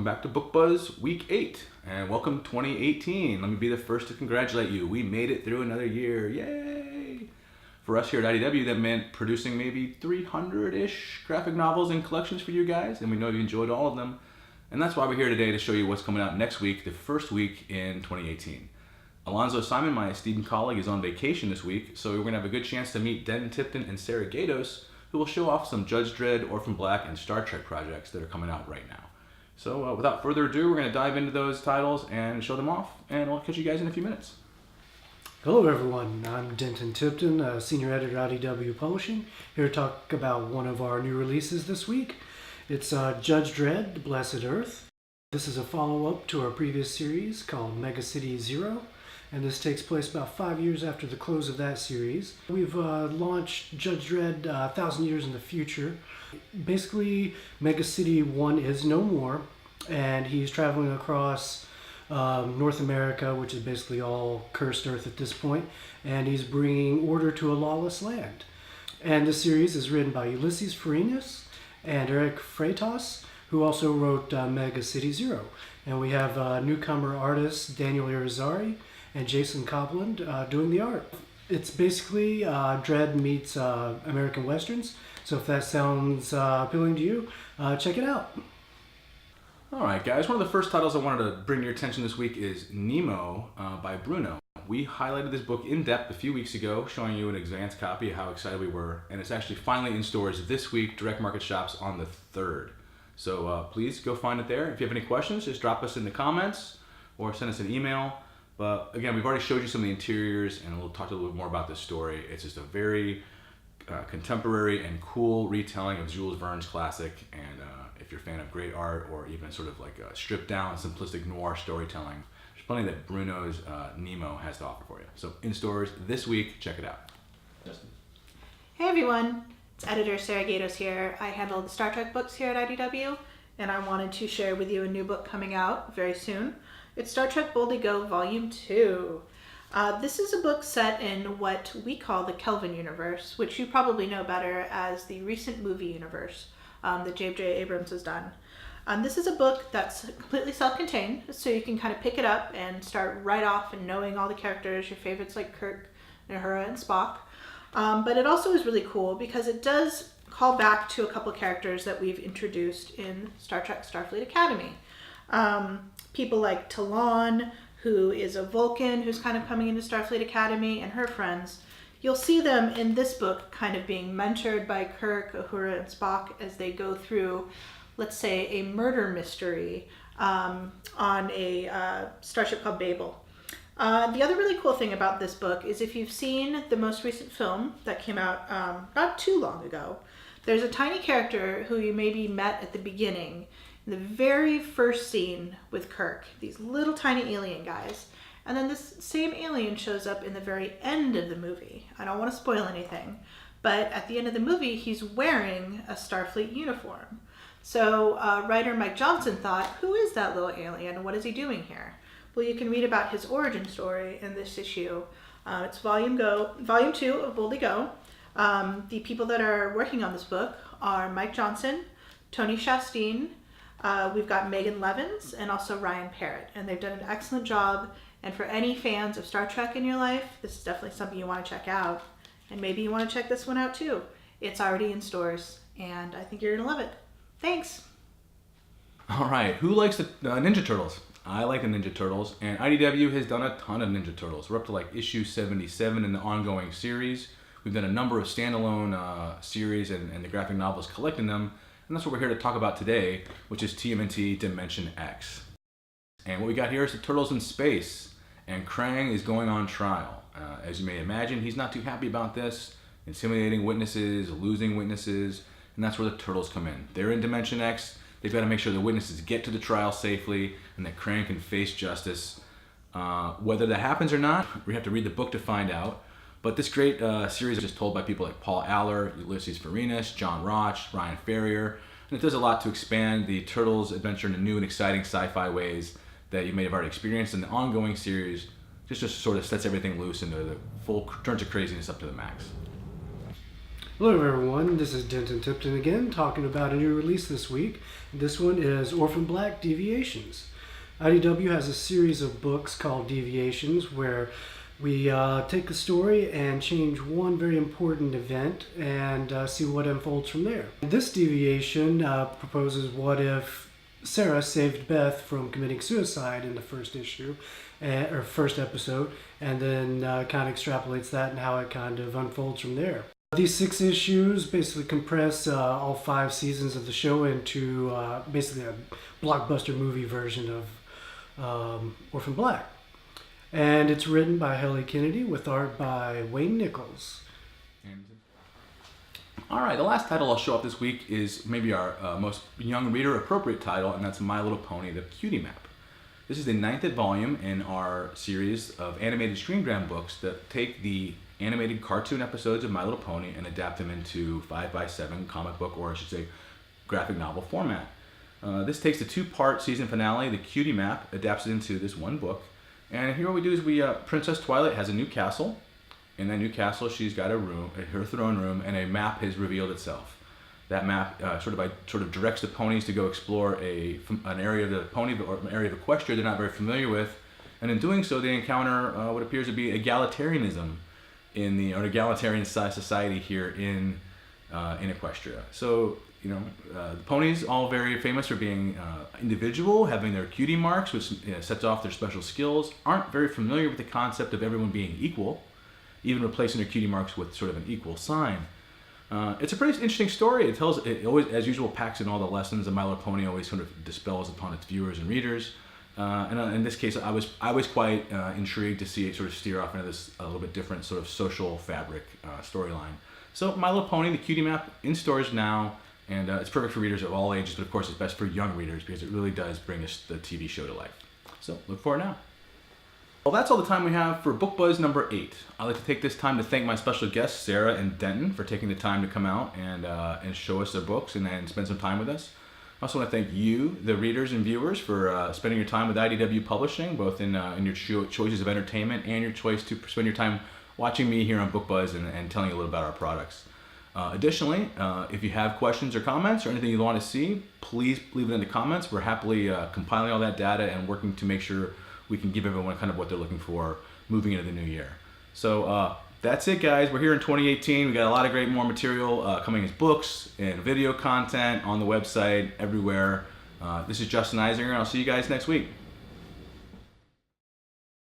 welcome back to Book Buzz Week 8, and welcome 2018. Let me be the first to congratulate you. We made it through another year, yay! For us here at IDW, that meant producing maybe 300-ish graphic novels and collections for you guys, and we know you enjoyed all of them. And that's why we're here today to show you what's coming out next week, the first week in 2018. Alonzo Simon, my esteemed colleague, is on vacation this week, so we're going to have a good chance to meet Denton, Tipton, and Sarah Gaydos, who will show off some Judge Dredd, Orphan Black, and Star Trek projects that are coming out right now. So without further ado, we're going to dive into those titles and show them off, and I'll catch you guys in a few minutes. Hello everyone, I'm Denton Tipton, Senior Editor at IDW Publishing, here to talk about one of our new releases this week. It's Judge Dredd, The Blessed Earth. This is a follow-up to our previous series called Mega City Zero, and this takes place about 5 years after the close of that series. We've launched Judge Dredd 1,000 years in the future. Basically, Mega City 1 is no more, and he's traveling across North America, which is basically all cursed earth at this point, and he's bringing order to a lawless land. And this series is written by Ulises Farinas and Eric Freitas, who also wrote Mega City Zero. And we have newcomer artists Daniel Irizarry and Jason Copland doing the art. It's basically Dredd meets American Westerns, so if that sounds appealing to you, check it out. Alright guys, one of the first titles I wanted to bring to your attention this week is Nemo by Bruno. We highlighted this book in depth a few weeks ago, showing you an advanced copy of how excited we were, and it's actually finally in stores this week, direct market shops on the 3rd. So please go find it there. If you have any questions, just drop us in the comments or send us an email. But again, we've already showed you some of the interiors, and we'll talk a little bit more about this story. It's just a very contemporary and cool retelling of Jules Verne's classic, and if you're a fan of great art or even sort of like a stripped down simplistic noir storytelling, there's plenty that Bruno's Nemo has to offer for you. So in stores this week, check it out. Justin. Hey everyone, it's editor Sarah Gaydos here. I handle the Star Trek books here at IDW, and I wanted to share with you a new book coming out very soon. It's Star Trek Boldly Go Volume 2. This is a book set in what we call the Kelvin universe, which you probably know better as the recent movie universe that J.J. Abrams has done. This is a book that's completely self-contained, so you can kind of pick it up and start right off and knowing all the characters, your favorites like Kirk, Uhura, and Spock. But it also is really cool because it does call back to a couple characters that we've introduced in Star Trek Starfleet Academy. People like Talon, who is a Vulcan who's kind of coming into Starfleet Academy, and her friends. You'll see them in this book kind of being mentored by Kirk, Uhura, and Spock as they go through, let's say, a murder mystery on a starship called Babel. The other really cool thing about this book is if you've seen the most recent film that came out not too long ago, there's a tiny character who you maybe met at the beginning, in the very first scene with Kirk, these little tiny alien guys. And then this same alien shows up in the very end of the movie. I don't want to spoil anything, but at the end of the movie, he's wearing a Starfleet uniform. So writer Mike Johnson thought, who is that little alien and what is he doing here? Well, you can read about his origin story in this issue. It's Volume 2 of Boldly Go. The people that are working on this book are Mike Johnson, Tony Shasteen, we've got Megan Levins, and also Ryan Parrott, and they've done an excellent job. And for any fans of Star Trek in your life, this is definitely something you want to check out. And maybe you want to check this one out too. It's already in stores, and I think you're going to love it. Thanks. All right, who likes the Ninja Turtles? I like the Ninja Turtles, and IDW has done a ton of Ninja Turtles. We're up to like issue 77 in the ongoing series. We've done a number of standalone series and the graphic novels collecting them, and that's what we're here to talk about today, which is TMNT Dimension X. And what we got here is the Turtles in space, and Krang is going on trial. As you may imagine, he's not too happy about this, intimidating witnesses, losing witnesses, and that's where the Turtles come in. They're in Dimension X. They've got to make sure the witnesses get to the trial safely and that Krang can face justice. Whether that happens or not, we have to read the book to find out. But this great series is just told by people like Paul Aller, Ulises Farinas, John Roch, Ryan Ferrier, and it does a lot to expand the Turtles' adventure into new and exciting sci-fi ways that you may have already experienced in the ongoing series. Just sort of sets everything loose into the full turns of craziness up to the max. Hello everyone, this is Denton Tipton again, talking about a new release this week. This one is Orphan Black, Deviations. IDW has a series of books called Deviations where we take a story and change one very important event and see what unfolds from there. This deviation proposes what if Sarah saved Beth from committing suicide in the first issue, or first episode, and then kind of extrapolates that and how it kind of unfolds from there. These 6 issues basically compress all 5 seasons of the show into basically a blockbuster movie version of Orphan Black. And it's written by Helly Kennedy with art by Wayne Nichols. All right, the last title I'll show up this week is maybe our most young reader appropriate title, and that's My Little Pony, the Cutie Map. This is the 9th volume in our series of animated screengram books that take the animated cartoon episodes of My Little Pony and adapt them into 5x7 comic book, or I should say graphic novel format. This takes the 2-part season finale, the Cutie Map, adapts it into this one book. And here what we do is Princess Twilight has a new castle. In that new castle, she's got a room, her throne room, and a map has revealed itself. That map sort of directs the ponies to go explore an area of the pony or an area of Equestria they're not very familiar with, and in doing so, they encounter what appears to be egalitarianism or egalitarian society here in Equestria. So the ponies, all very famous for being individual, having their cutie marks, which sets off their special skills, aren't very familiar with the concept of everyone being equal, even replacing their cutie marks with sort of an equal sign. It's a pretty interesting story. It always, as usual, packs in all the lessons that My Little Pony always sort of dispels upon its viewers and readers. And in this case, I was quite intrigued to see it sort of steer off into this a little bit different sort of social fabric storyline. So My Little Pony, the Cutie Map, in stores now, and it's perfect for readers of all ages, but of course it's best for young readers because it really does bring us the TV show to life. So look for it now. Well, that's all the time we have for Book Buzz number 8. I'd like to take this time to thank my special guests, Sarah and Denton, for taking the time to come out and show us their books and spend some time with us. I also want to thank you, the readers and viewers, for spending your time with IDW Publishing, both in your choices of entertainment and your choice to spend your time watching me here on Book Buzz and telling you a little about our products. Additionally, if you have questions or comments or anything you want to see, please leave it in the comments. We're happily compiling all that data and working to make sure we can give everyone kind of what they're looking for moving into the new year. So that's it, guys. We're here in 2018. We got a lot of great more material coming as books and video content on the website, everywhere. This is Justin Eisinger, and I'll see you guys next week.